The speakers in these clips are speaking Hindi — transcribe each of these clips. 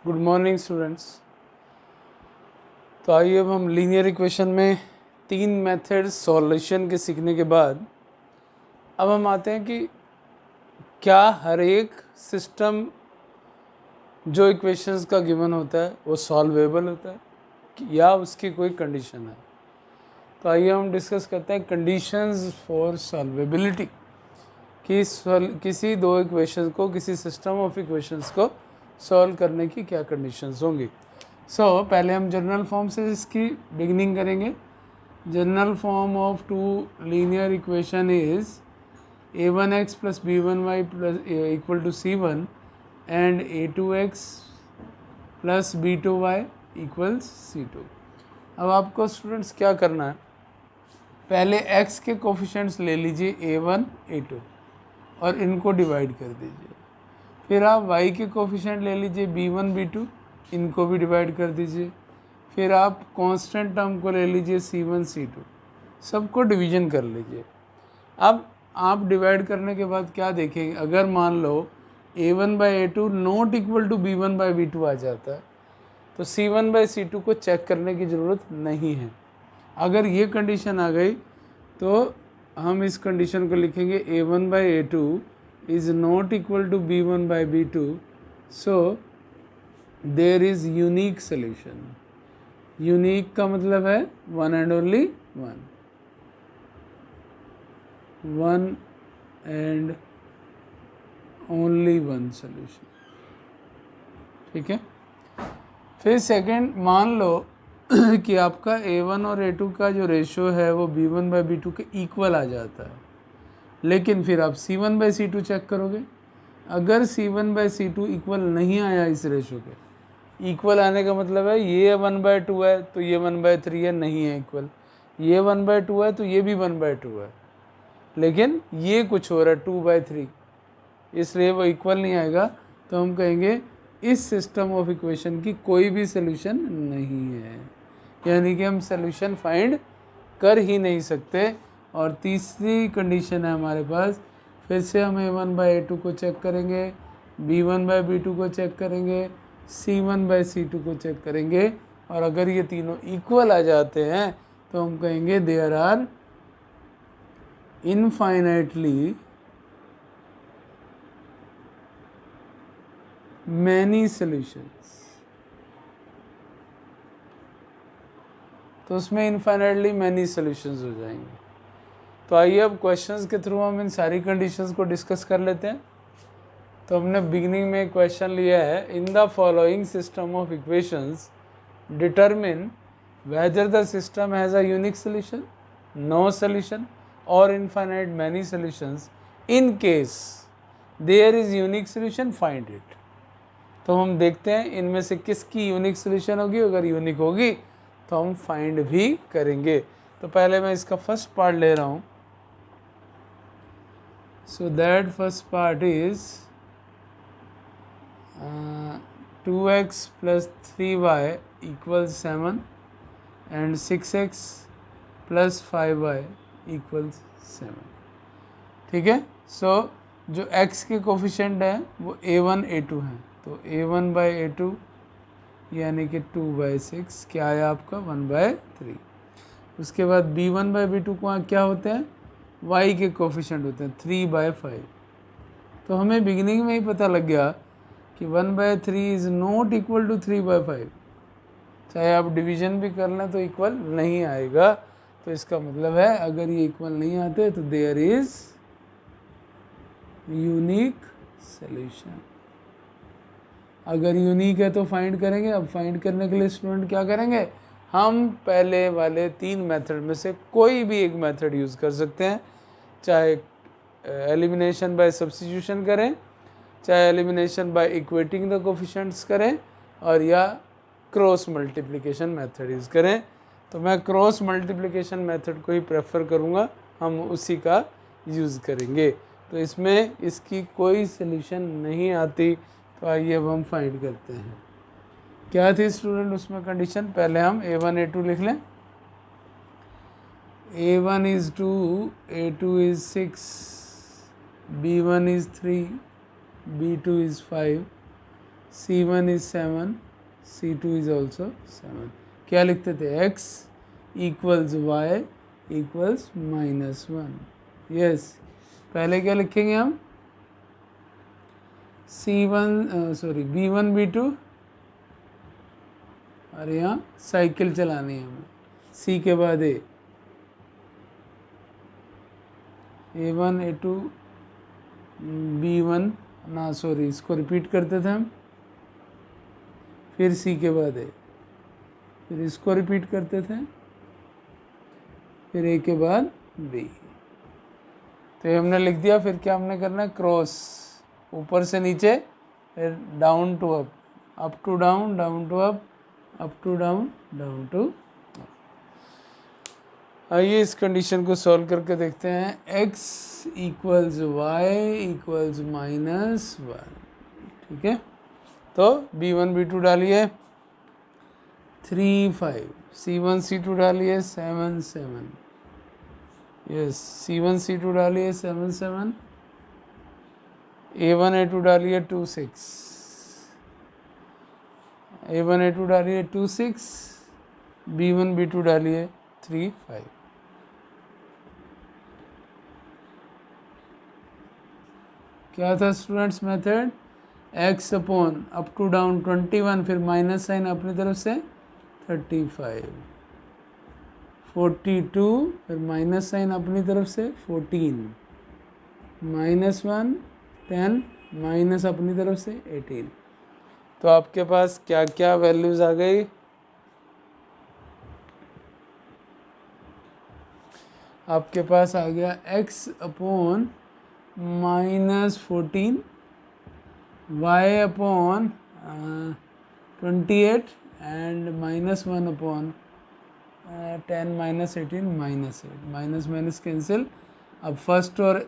Good morning students. तो आइए अब हम लीनियर इक्वेशन में 3 मेथड्स सॉल्यूशन के सीखने के बाद अब हम आते हैं कि क्या हर एक सिस्टम जो इक्वेशंस का गिवन होता है वो सॉल्वेबल होता है या उसकी कोई कंडीशन है। तो आइए हम डिस्कस करते हैं कंडीशंस फॉर सॉल्वेबिलिटी कि किसी दो इक्वेशंस को, किसी सिस्टम ऑफ इक्वेशंस को सॉल्व करने की क्या कंडीशंस होंगी। पहले हम जनरल फॉर्म से इसकी बिगिनिंग करेंगे। General form of two linear equation is a1x plus b1y plus equal to c1 and a2x plus b2y equals c2। अब आपको स्टूडेंट्स क्या करना है, पहले x के कोफिशिएंट्स ले लीजिए a1 a2 और इनको डिवाइड कर दीजिए। फिर आप y के कोफिशिएंट ले लीजिए b1 b2, इनको भी डिवाइड कर दीजिए। फिर आप कांस्टेंट टर्म को ले लीजिए c1 c2, सबको डिवीजन कर लीजिए। अब आप डिवाइड करने के बाद क्या देखेंगे, अगर मान लो a1/a2 not equal to b1/b2 आ जाता है तो c1/c2 को चेक करने की ज़रूरत नहीं है। अगर ये कंडीशन आ गई तो हम इस कंडीशन को लिखेंगे a1/a2 is not equal to b1/b2, so there is unique solution. Unique का मतलब है one and only one and only one solution. ठीक है। फिर सेकंड, मान लो कि आपका a1 और a2 का जो रेशियो है वो b1/b2 के इक्वल आ जाता है, लेकिन फिर आप c1/c2 चेक करोगे। अगर c1/c2 इक्वल नहीं आया इस रेशियो के, इक्वल आने का मतलब है ये 1/2 है तो ये 1/3 है, नहीं है इक्वल। ये 1/2 है तो ये भी 1/2 है, लेकिन ये कुछ हो रहा है 2/3, इसलिए वो इक्वल नहीं आएगा। तो हम कहेंगे इस सिस्टम ऑफ इक्वेशन की कोई भी सोल्यूशन नहीं है, यानी कि हम सोल्यूशन फाइंड कर ही नहीं सकते। और तीसरी कंडीशन है हमारे पास, फिर से हम a1/a2 को चेक करेंगे, b1/b2 को चेक करेंगे, c1/c2 को चेक करेंगे, और अगर ये तीनों इक्वल आ जाते हैं तो हम कहेंगे there are infinitely many solutions. तो उसमें इनफाइनाइटली मैनी सॉल्यूशंस हो जाएंगे। तो आइए अब क्वेश्चंस के थ्रू हम इन सारी कंडीशंस को डिस्कस कर लेते हैं। तो हमने बिगिनिंग में क्वेश्चन लिया है, in the following system of equations determine whether the system has a unique solution, no solution और infinite many solutions. In case there is unique solution find it. तो हम देखते हैं इनमें से किसकी यूनिक सोल्यूशन होगी। अगर यूनिक होगी तो हम फाइंड भी करेंगे। तो पहले मैं इसका फर्स्ट पार्ट ले रहा हूँ। So that first part is 2x plus 3y equals 7 and 6x plus 5y equals 7। ठीक है। सो जो x के कोफिशिएंट हैं वो a1 a2 हैं, तो a1/a2 यानी कि 2/6 क्या आया आपका 1/3। उसके बाद b1/b2 को क्या होते हैं, y के कोफिशिएंट होते हैं 3/5। तो हमें बिगिनिंग में ही पता लग गया कि 1/3 इज़ नॉट इक्वल टू 3/5। चाहे आप डिवीजन भी कर लें तो इक्वल नहीं आएगा। तो इसका मतलब है अगर ये इक्वल नहीं आते तो देयर इज यूनिक सॉल्यूशन। अगर यूनिक है तो फाइंड करेंगे। अब फाइंड करने के लिए स्टूडेंट क्या करेंगे, हम पहले वाले 3 मेथड में से कोई भी एक मेथड यूज़ कर सकते हैं। चाहे एलिमिनेशन बाय सब्स्टिट्यूशन करें, चाहे elimination by equating the coefficients करें, और या क्रॉस मल्टीप्लिकेशन मेथड यूज़ करें। तो मैं क्रॉस मल्टीप्लिकेशन मेथड को ही प्रेफर करूँगा, हम उसी का यूज़ करेंगे। तो इसमें इसकी कोई सॉल्यूशन नहीं आती। तो आइए अब हम फाइंड करते हैं क्या थी स्टूडेंट उसमें कंडीशन। पहले हम a1 a2 लिख लें। a1 is 2, a2 is 6, b1 is 3, b2 is 5, C1 is 7, C2 is also 7। क्या लिखते थे? x equals y equals -1। Yes, पहले क्या लिखेंगे हम? B1 B2, और यहाँ साइकिल चलानी है हमें। C के बाद A1 A2 B1 ना सॉरी, इसको रिपीट करते थे हम, फिर C के बाद फिर इसको रिपीट करते थे, फिर A के बाद B। तो ये हमने लिख दिया। फिर क्या हमने करना है? क्रॉस, ऊपर से नीचे, फिर down to up to down, down to up to down, down to. आइए इस कंडीशन को सॉल्व करके देखते हैं। x इक्वल्स वाई इक्वल्स -1, ठीक है। तो B1 B2 डालिए 3 5, C1 C2 डालिए 7 7, यस C1 C2 डालिए 7 7, A1 A2 डालिए 2 6, A1 A2 डालिए 2 6, B1 B2 डालिए 3 5। क्या था students method? x upon up to down 21, फिर माइनस साइन अपनी तरफ से 35, 42, फिर माइनस साइन अपनी तरफ से 14, -1 10, माइनस अपनी तरफ से 18। तो आपके पास क्या क्या वैल्यूज आ गई? आपके पास आ गया x upon -14, y upon 28 and -1 upon 10 -18 -8, minus minus cancel. अब फर्स्ट और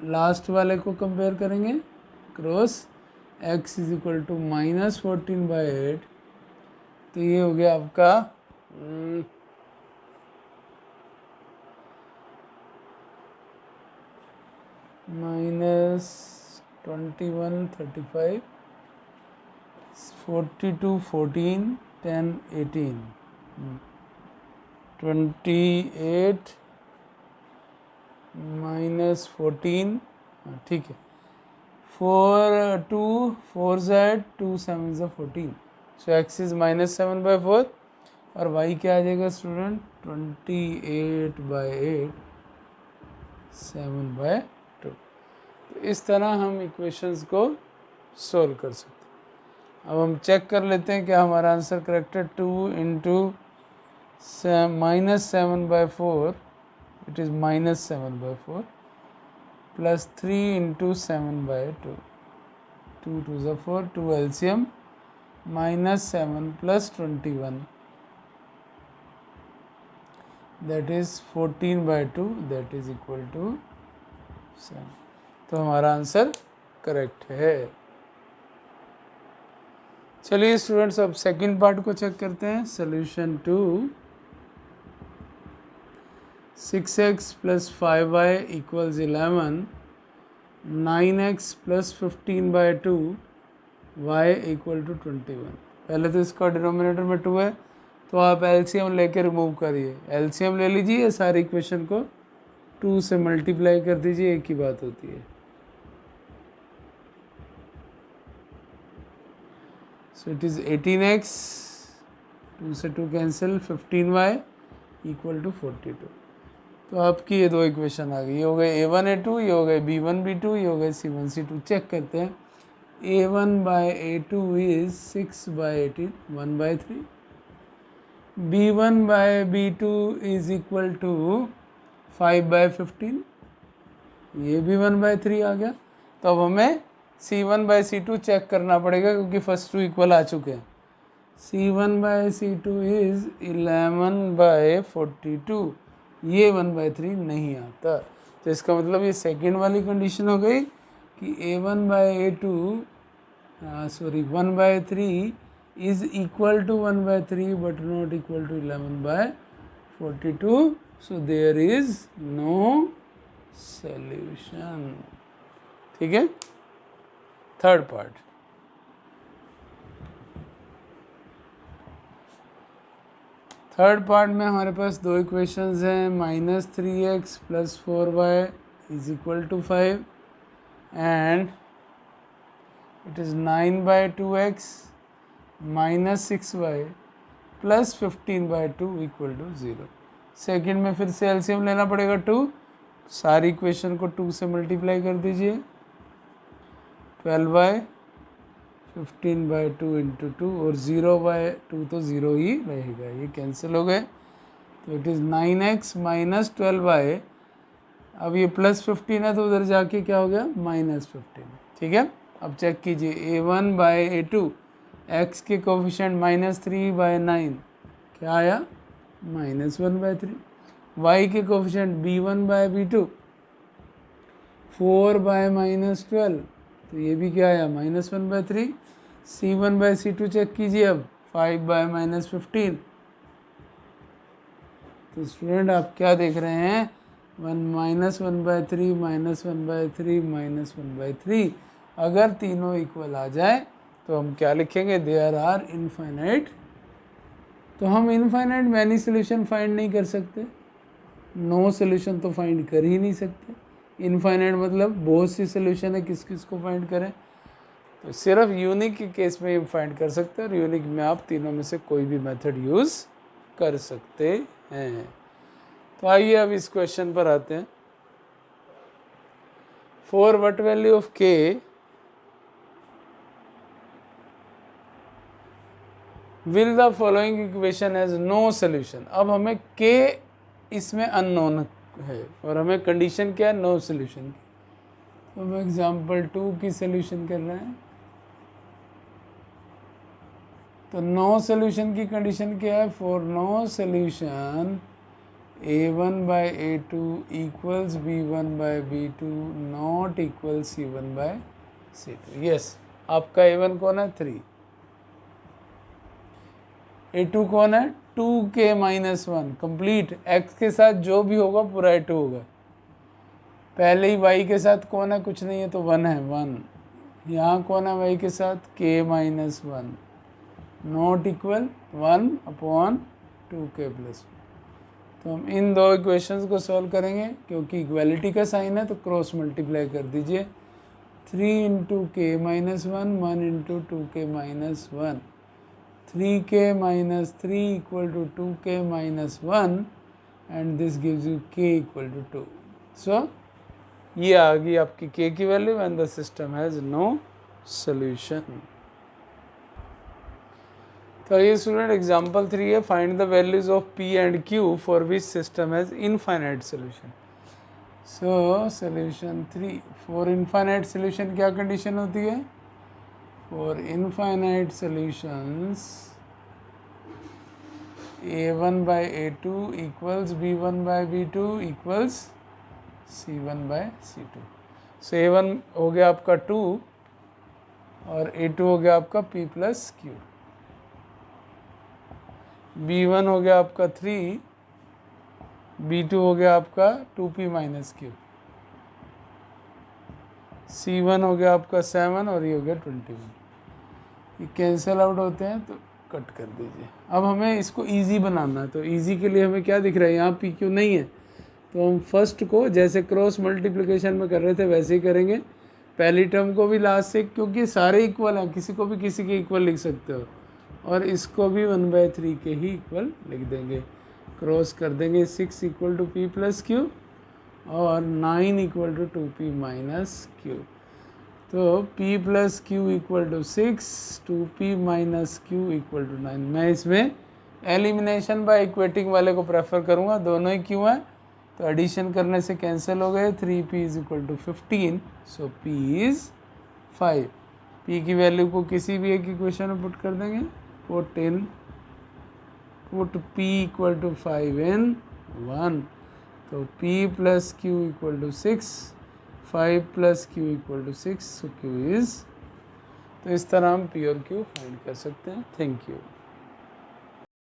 लास्ट वाले को कंपेयर करेंगे, cross, x is equal to -14/8, तो ये हो गया आपका -21 35, 42 14 10 18, 28 -14, ठीक है, 4 2 4 Z 2 7 14, सो x इज -7/4 और y क्या आ जाएगा स्टूडेंट? 28/8 7/2। तो इस तरह हम इक्वेशंस को सोल्व कर सकते हैं। अब हम चेक कर लेते हैं क्या हमारा आंसर करेक्ट है। 2 into -7/4, it is -7/4, plus 3 into 7/2, 2 2 ज़ा 4, 2 LCM, -7 plus 21, that is 14/2, that is equal to 7। तो हमारा आंसर करेक्ट है। चलिए स्टूडेंट्स, अब सेकंड पार्ट को चेक करते हैं। Solution to 6x + 5y = 11, 9x + 15/2 y = 21। पहले तो इसका डिनोमिनेटर में 2 है, तो आप एलसीएम लेके रिमूव करिए। एलसीएम ले लीजिए, सारी इक्वेशन को 2 से मल्टीप्लाई कर दीजिए, एक ही बात होती है। सो इट इज़ 18x, 2 से 2 कैंसिल, 15y = 42। तो आपकी ये दो इक्वेशन आ गई। ये हो गए A1 A2, ये हो गए B1 B2, ये हो गए C1 C2। चेक करते हैं। A1/A2 is 6/18, 1/3। B1/B2 is equal to 5/15, ये भी 1/3 आ गया। तो अब हमें C1/C2 चेक करना पड़ेगा, क्योंकि फर्स्ट टू इक्वल आ चुके हैं। C1/C2 इज 11/42, ये 1/3 नहीं आता। तो इसका मतलब ये सेकेंड वाली कंडीशन हो गई कि A1/A2 sorry 1/3 is equal to 1/3 but not equal to 11/42, so there is no solution. ठीक है। थर्ड पार्ट, थर्ड पार्ट में हमारे पास दो इक्वेशंस हैं, -3x + 4y = 5 and it is 9/2x - 6y + 15/2 = 0। Second में फिर से एलसीएम लेना पड़ेगा 2, सारी इक्वेशन को 2 से मल्टीप्लाई कर दीजिए, 12y 15/2 × 2 और 0/2 तो 0 ही रहेगा, ये कैंसिल हो गए। तो इट इज़ 9x - 12y, अब ये +15 है तो उधर जाके क्या हो गया -15। ठीक है, अब चेक कीजिए a1/a2, x के कोफिशिएंट -3/9 क्या आया -1/3, y के कोफिशिएंट b1/b2 4/-12, तो ये भी क्या आया -1/3। c1/c2 चेक कीजिए अब 5/-15। तो स्टूडेंट आप क्या देख रहे हैं, 1/3 -1/3 -1/3, अगर तीनों इक्वल आ जाए तो हम क्या लिखेंगे, देयर आर इनफाइनाइट। तो हम इनफाइनाइट मैनी सोल्यूशन फाइंड नहीं कर सकते, नो सोल्यूशन तो फाइंड कर ही नहीं सकते। इनफाइनाइट मतलब बहुत सी सोल्यूशन है, किस किस को फाइंड करें, तो सिर्फ यूनिक के केस में ही फाइंड कर सकते हैं, और यूनिक में आप तीनों में से कोई भी मेथड यूज़ कर सकते हैं। तो आइए अब इस क्वेश्चन पर आते हैं। For what value of k will the following equation has no solution. अब हमें k इसमें अननोन है और हमें कंडीशन क्या है, नो सोल्यूशन की। तो हम एग्जाम्पल 2 की सोल्यूशन कर रहे हैं। तो नो सोल्यूशन की कंडीशन क्या है, for no solution a1/a2 = b1/b2 not equal c1/c2। Yes, आपका a1 कौन है 3, a2 कौन है 2k-1, कंप्लीट x के साथ जो भी होगा पूरा a2 होगा। पहले ही y के साथ कौन है, कुछ नहीं है तो 1 है 1, यहाँ कौन है y के साथ k-1, नॉट इक्वल 1/2k + 1। तो हम इन दो इक्वेशंस को सॉल्व करेंगे, क्योंकि इक्वालिटी का साइन है तो क्रॉस मल्टीप्लाई कर दीजिए। 3 × k-1 1 × 2k-1, 3k-3 = 2k-1 and this gives you k = 2। So ये आ गई आपकी k की value and the system has no solution. तो ये स्टूडेंट एग्जाम्पल 3 है, find the values of p and q for which system has infinite solution. So solution 3, for infinite solution क्या कंडीशन होती है, for infinite solutions a1/a2 = b1/b2 = c1/c2। So a1 हो गया आपका 2 और a2 हो गया आपका p + q, b1 हो गया आपका 3, b2 हो गया आपका 2p - q, c1 हो गया आपका 7 और ये हो गया 21। ये कैंसल आउट होते हैं तो कट कर दीजिए। अब हमें इसको इजी बनाना है, तो इजी के लिए हमें क्या दिख रहा है, यहाँ पी क्यू नहीं है, तो हम फर्स्ट को जैसे क्रॉस मल्टीप्लिकेशन में कर रहे थे वैसे ही करेंगे। पहली टर्म को भी लास्ट से, क्योंकि सारे इक्वल हैं, किसी को भी किसी के इक्वल लिख सकते हो, और इसको भी 1/3 के ही इक्वल लिख देंगे। क्रॉस कर देंगे, 6 = p + q और 9 = 2p - q। तो p + q = 6, 2p - q = 9। मैं इसमें एलिमिनेशन बाय इक्वेटिंग वाले को प्रेफर करूँगा, दोनों ही q हैं तो एडिशन करने से कैंसिल हो गए। 3p = 15, so p is 5। p की वैल्यू को किसी भी एक इक्वेशन में पुट कर देंगे। पुट p = 5 in 1, तो p + q = 6, 5 + q = 6, so q is, तो इस तरह हम p और q फाइंड कर सकते हैं। Thank you.